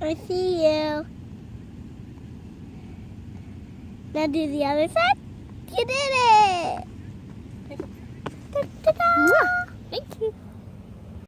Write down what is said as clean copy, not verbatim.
I see you. Now do the other side. You did it! Ta-da! Thank you.